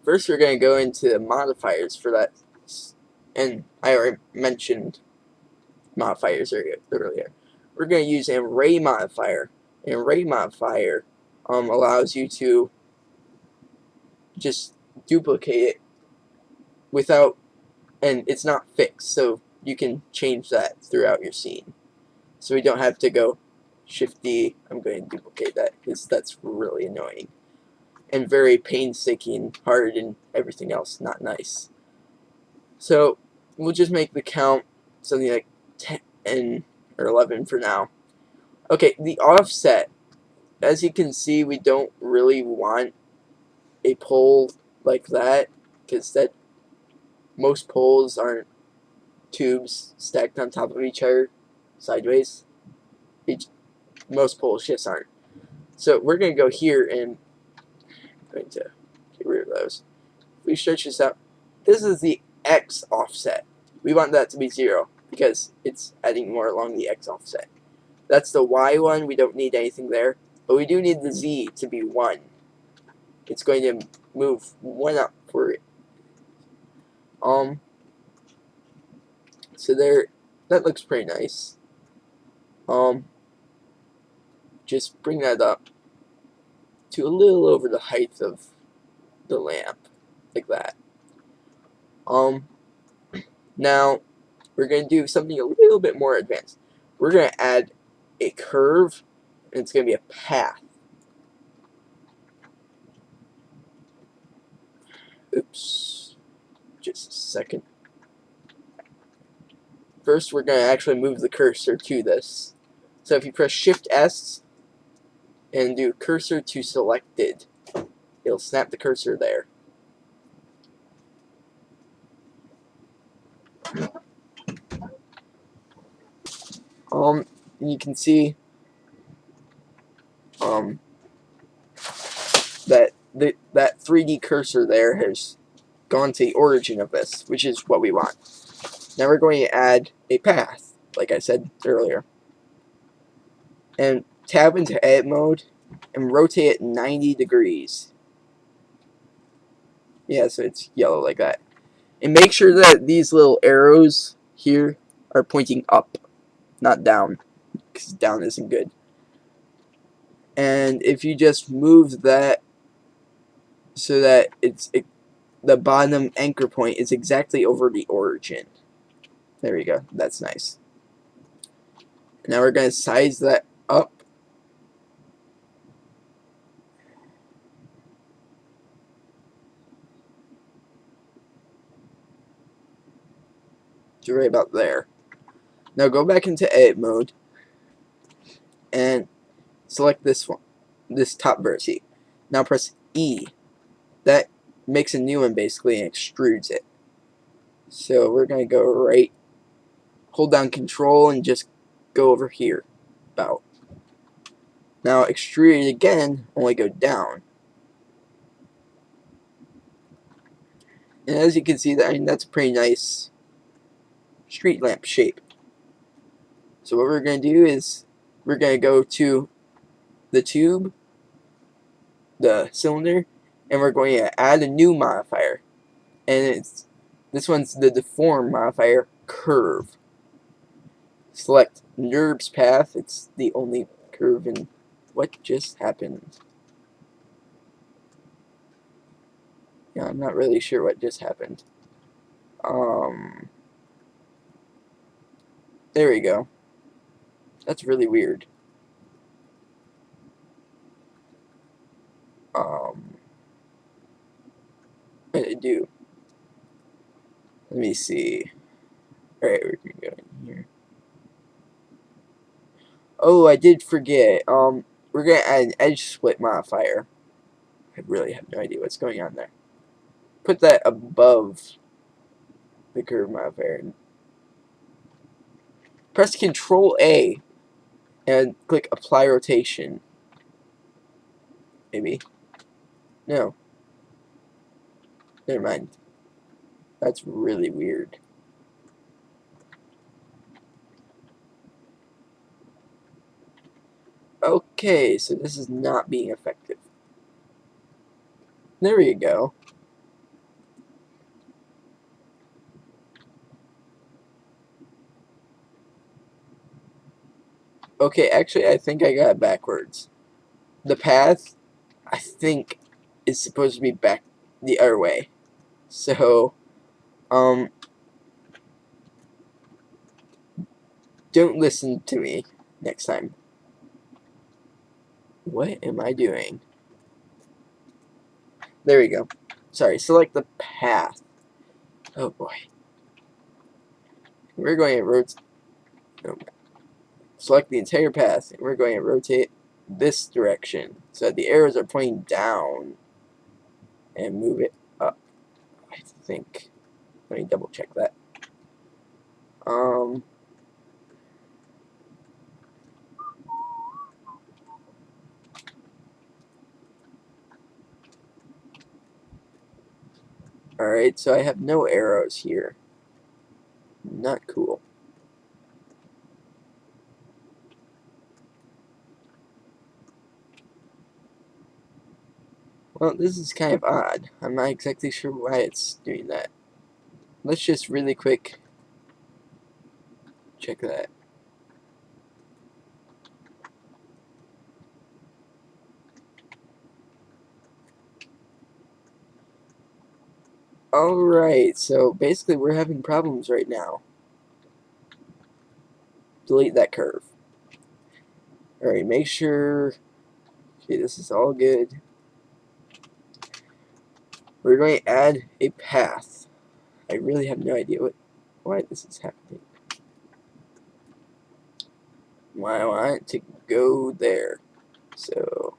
First, we're going to go into the modifiers for that, and I already mentioned modifiers earlier. We're going to use an array modifier. An array modifier allows you to just duplicate it without, and it's not fixed, so you can change that throughout your scene. So we don't have to go Shift D. I'm going to duplicate that because that's really annoying and very painstaking, hard, and everything else. Not nice. So we'll just make the count something like 10 or 11 for now. Okay, the offset. As you can see, we don't really want a pole like that because most poles aren't tubes stacked on top of each other sideways. Most poles just aren't. So we're going to go here and going to get rid of those. If we stretch this out, this is the X offset. We want that to be 0 because it's adding more along the X offset. That's the Y one. We don't need anything there. But we do need the Z to be 1. It's going to move 1 up for it. So there, that looks pretty nice. Just bring that up to a little over the height of the lamp, like that. Now we're going to do something a little bit more advanced. We're going to add a curve, and it's going to be a path. Oops, just a second. First, we're going to actually move the cursor to this. So if you press Shift S and do cursor to selected, it'll snap the cursor there. You can see that that 3D cursor there has gone to the origin of this, which is what we want. Now we're going to add a path, like I said earlier, and tab into edit mode and rotate it 90 degrees. Yeah, so it's yellow like that. And make sure that these little arrows here are pointing up, not down, because down isn't good. And if you just move that so that the bottom anchor point is exactly over the origin. There we go. That's nice. Now we're going to size that up. To right about there. Now go back into edit mode and select this one, this top vertex. Now press E. That makes a new one basically and extrudes it. So we're going to go right, hold down Control and just go over here about. Now extrude it again, only go down. And as you can see, that's a pretty nice street lamp shape. So what we're going to do is we're going to go to the tube, the cylinder, and we're going to add a new modifier. And this one's the deform modifier, curve. Select NURBS path. It's the only curve in what just happened. Yeah, I'm not really sure what just happened. There we go. That's really weird. What did I do? Let me see. Alright, we're gonna go in here. Oh, I did forget. We're gonna add an edge split modifier. I really have no idea what's going on there. Put that above the curve modifier. Press Control A and click Apply Rotation. Maybe. No. Never mind. That's really weird. Okay, so this is not being effective. There we go. Okay, actually, I think I got it backwards. The path, I think, is supposed to be back the other way. So, don't listen to me next time. What am I doing? There we go. Sorry, select the path. Oh boy. We're going to rotate. No. Select the entire path, and we're going to rotate this direction so that the arrows are pointing down, and move it up. I think. Let me double check that. Alright, so I have no arrows here. Not cool. Well, this is kind of odd. I'm not exactly sure why it's doing that. Let's just really quick check that. Alright, so basically we're having problems right now. Delete that curve. Alright, make sure... Okay, this is all good. We're going to add a path. I really have no idea why this is happening. Why I want it to go there. So...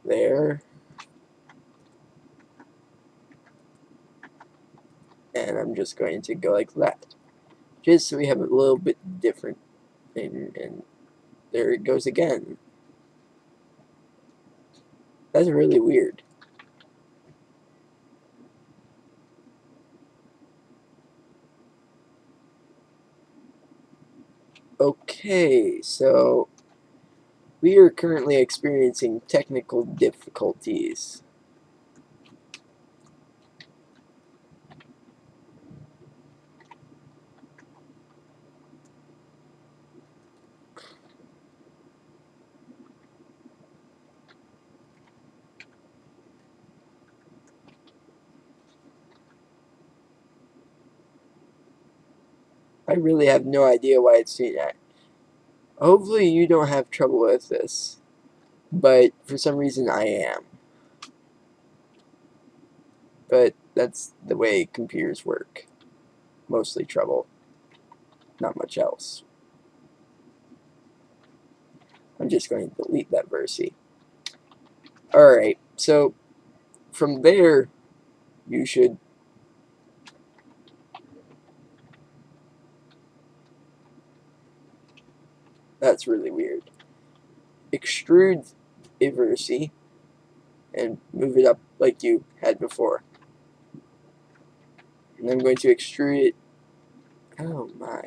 there. And I'm just going to go like that. Just so we have a little bit different thing, and there it goes again. That's really weird. Okay, so we are currently experiencing technical difficulties. I really have no idea why it's doing that. Hopefully you don't have trouble with this, but for some reason I am. But that's the way computers work. Mostly trouble, not much else. I'm just going to delete that versi. Alright, so from there you should that's really weird. Extrude a versi and move it up like you had before. And I'm going to extrude it. Oh my.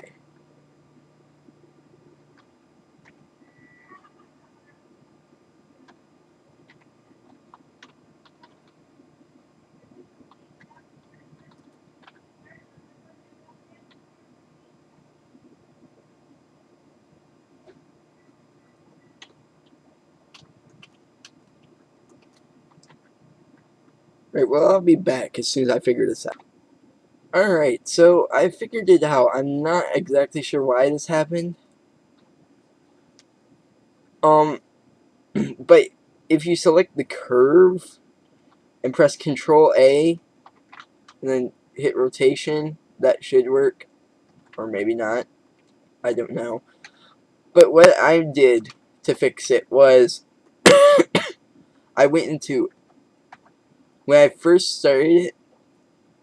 Right, well, I'll be back as soon as I figure this out. Alright, so I figured it out. I'm not exactly sure why this happened. But if you select the curve and press Control A and then hit rotation, that should work. Or maybe not. I don't know. But what I did to fix it was I went into when I first started it,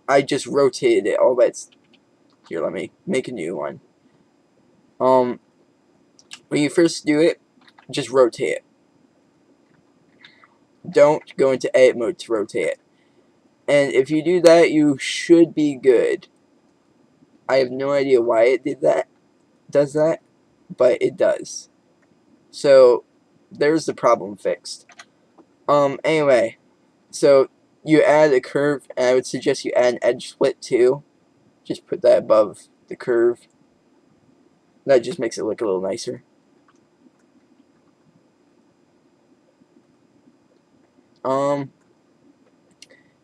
I just rotated it all by its here, let me make a new one. When you first do it, just rotate it. Don't go into edit mode to rotate it. And if you do that, you should be good. I have no idea why it does that, but it does. So there's the problem fixed. Anyway, so you add a curve, and I would suggest you add an edge split too. Just put that above the curve. That just makes it look a little nicer.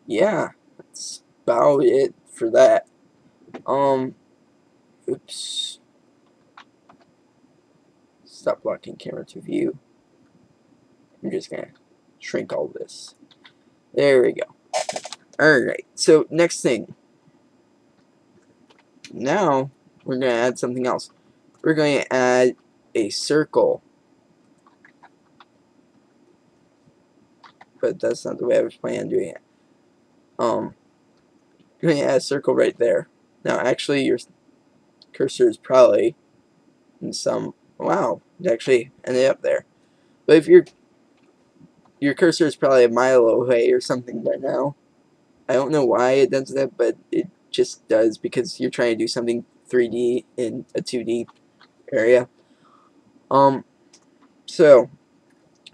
Yeah, that's about it for that. Oops. Stop blocking camera to view. I'm just gonna shrink all this. There we go. Alright, so next thing. Now, we're gonna add something else. We're going to add a circle. But that's not the way I was planning on doing it. I'm going to add a circle right there. Now, actually, your cursor is probably in some... Wow, it actually ended up there. But if your cursor is probably a mile away or something by now. I don't know why it does that, but it just does because you're trying to do something 3D in a 2D area. So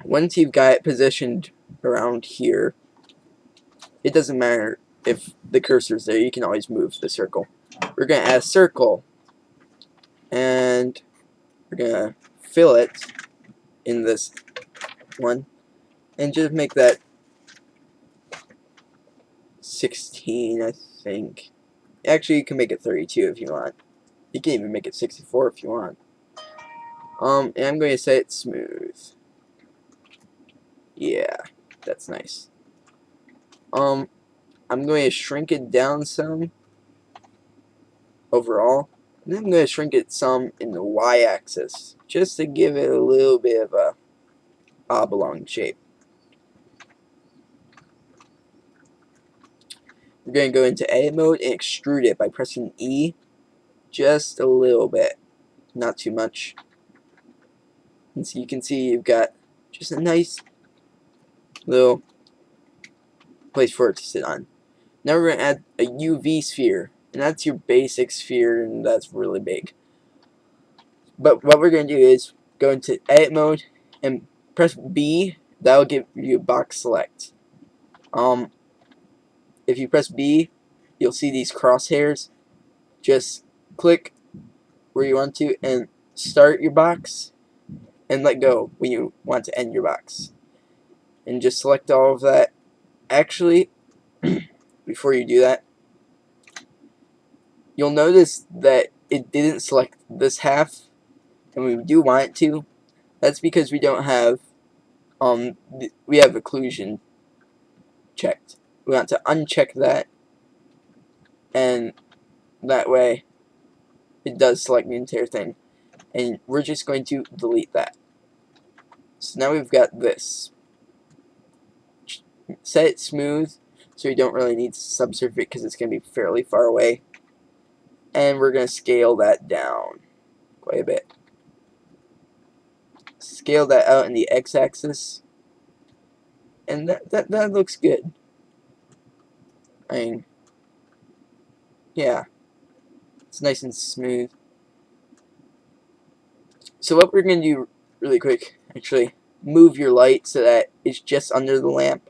once you've got it positioned around here, it doesn't matter if the cursor's there, you can always move the circle. We're going to add a circle, and we're going to fill it in this one, and just make that 16, I think. Actually, you can make it 32 if you want. You can even make it 64 if you want. And I'm going to set it smooth. Yeah, that's nice. I'm going to shrink it down some overall. And then I'm going to shrink it some in the y-axis, just to give it a little bit of a oblong shape. We're going to go into edit mode and extrude it by pressing E just a little bit, not too much. And so you can see you've got just a nice little place for it to sit on. Now we're going to add a UV sphere, and that's your basic sphere, and that's really big. But what we're going to do is go into edit mode and press B. That'll give you a box select. If you press B, you'll see these crosshairs. Just click where you want to and start your box, and let go when you want to end your box. And just select all of that. Actually, before you do that, you'll notice that it didn't select this half, and we do want it to. That's because we don't have we have occlusion checked. We want to uncheck that, and that way it does select the entire thing. And we're just going to delete that. So now we've got this. Set it smooth so you don't really need to subsurf it because it's going to be fairly far away. And we're going to scale that down quite a bit. Scale that out in the x-axis. And that looks good. I mean, yeah. It's nice and smooth. So what we're going to do really quick, actually, move your light so that it's just under the lamp.